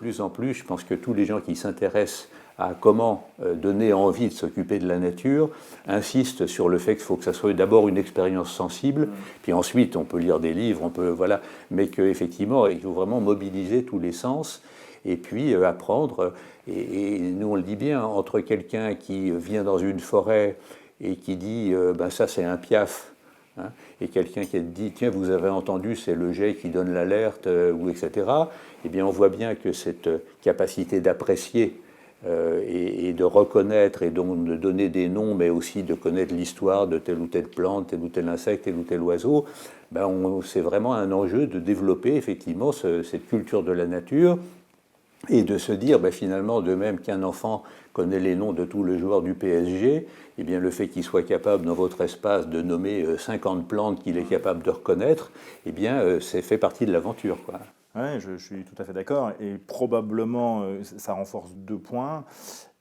plus en plus, je pense que tous les gens qui s'intéressent à comment donner envie de s'occuper de la nature insistent sur le fait qu'il faut que ça soit d'abord une expérience sensible, puis ensuite on peut lire des livres, on peut, voilà, mais qu'effectivement il faut vraiment mobiliser tous les sens et puis apprendre. Et nous on le dit bien, entre quelqu'un qui vient dans une forêt et qui dit ben ça c'est un piaf, hein, et quelqu'un qui dit tiens vous avez entendu c'est le jet qui donne l'alerte ou etc. Eh bien on voit bien que cette capacité d'apprécier et de reconnaître et donc de donner des noms, mais aussi de connaître l'histoire de telle ou telle plante, tel ou tel insecte, tel ou tel oiseau, ben c'est vraiment un enjeu de développer effectivement cette culture de la nature et de se dire ben finalement de même qu'un enfant connaît les noms de tous les joueurs du PSG, eh bien le fait qu'il soit capable dans votre espace de nommer 50 plantes qu'il est capable de reconnaître, eh bien c'est fait partie de l'aventure, quoi. Oui, je suis tout à fait d'accord. Et probablement, ça renforce 2 points.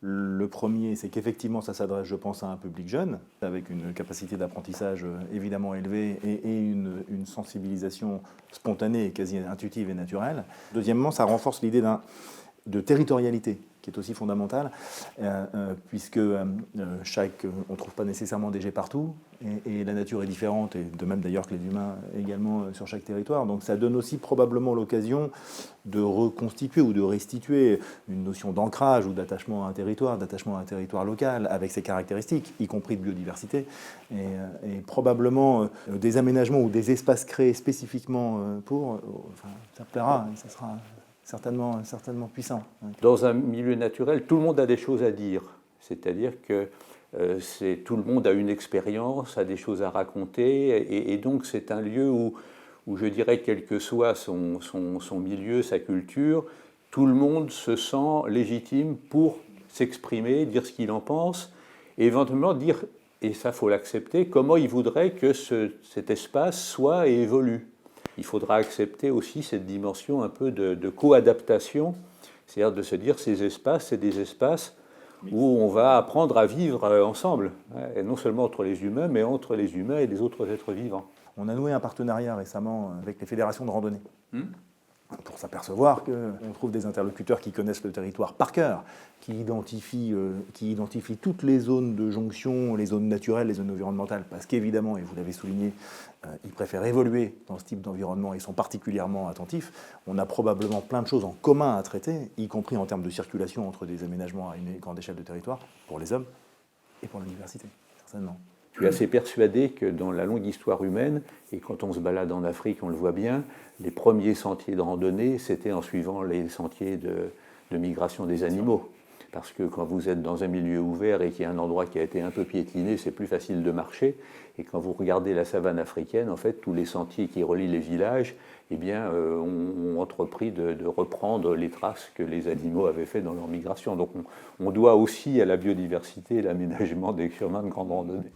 Le premier, c'est qu'effectivement, ça s'adresse, je pense, à un public jeune, avec une capacité d'apprentissage évidemment élevée et une sensibilisation spontanée, quasi intuitive et naturelle. Deuxièmement, ça renforce l'idée de territorialité, qui est aussi fondamentale, puisque on ne trouve pas nécessairement des jets partout, et la nature est différente, et de même d'ailleurs que les humains également sur chaque territoire. Donc ça donne aussi probablement l'occasion de reconstituer ou de restituer une notion d'ancrage ou d'attachement à un territoire local avec ses caractéristiques, y compris de biodiversité, et probablement des aménagements ou des espaces créés spécifiquement pour, ça plaira, et ça sera certainement puissant. Dans un milieu naturel, tout le monde a des choses à dire. C'est-à-dire que tout le monde a une expérience, a des choses à raconter, et donc c'est un lieu où je dirais, quel que soit son milieu, sa culture, tout le monde se sent légitime pour s'exprimer, dire ce qu'il en pense, et éventuellement dire, et ça faut l'accepter, comment il voudrait que cet espace soit et évolue. Il faudra accepter aussi cette dimension un peu de co-adaptation, c'est-à-dire de se dire ces espaces, c'est des espaces où on va apprendre à vivre ensemble, et non seulement entre les humains, mais entre les humains et les autres êtres vivants. On a noué un partenariat récemment avec les fédérations de randonnée pour s'apercevoir qu'on trouve des interlocuteurs qui connaissent le territoire par cœur, qui identifient toutes les zones de jonction, les zones naturelles, les zones environnementales, parce qu'évidemment, et vous l'avez souligné, ils préfèrent évoluer dans ce type d'environnement et sont particulièrement attentifs. On a probablement plein de choses en commun à traiter, y compris en termes de circulation entre des aménagements à une grande échelle de territoire, pour les hommes et pour la diversité, certainement. Je suis assez persuadé que dans la longue histoire humaine, et quand on se balade en Afrique, on le voit bien, les premiers sentiers de randonnée, c'était en suivant les sentiers de migration des animaux. Parce que quand vous êtes dans un milieu ouvert et qu'il y a un endroit qui a été un peu piétiné, c'est plus facile de marcher. Et quand vous regardez la savane africaine, en fait, tous les sentiers qui relient les villages, eh bien, ont entrepris de reprendre les traces que les animaux avaient fait dans leur migration. Donc on doit aussi à la biodiversité l'aménagement des chemins de grande randonnée.